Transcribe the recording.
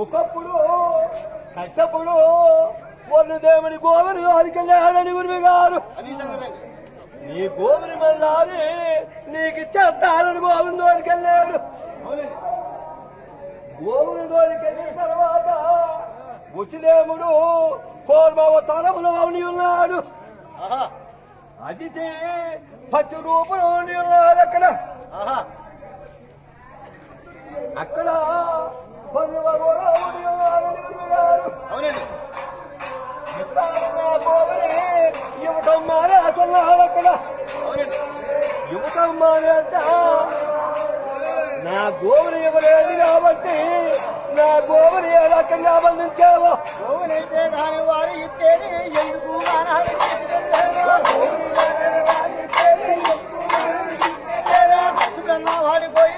ఒకప్పుడు కష్టప్పుడు వరుణదేవుని గోవుని వారికెళ్ళాడని గురువు గారు నీ గోవుని మళ్ళీ నీకు ఇచ్చేస్తాడని గోవుని దోరికెళ్ళాడు. గోవుని దోరికెళ్ళిన తర్వాత వసుదేవుడు కోర్మవతారములో అవుని ఉన్నాడు. అది పచ్చి రూపంలో ఉన్నాడు. అక్కడ యువతం మానేస్తున్నాడు. అక్కడ యువతం మానేట నా గోవుని ఎవరేది కాబట్టి నా గోవుని ఎలా బంధించావో గోవునైతే దాని వారు ఇచ్చేది ఎందుకు వాడిపోయి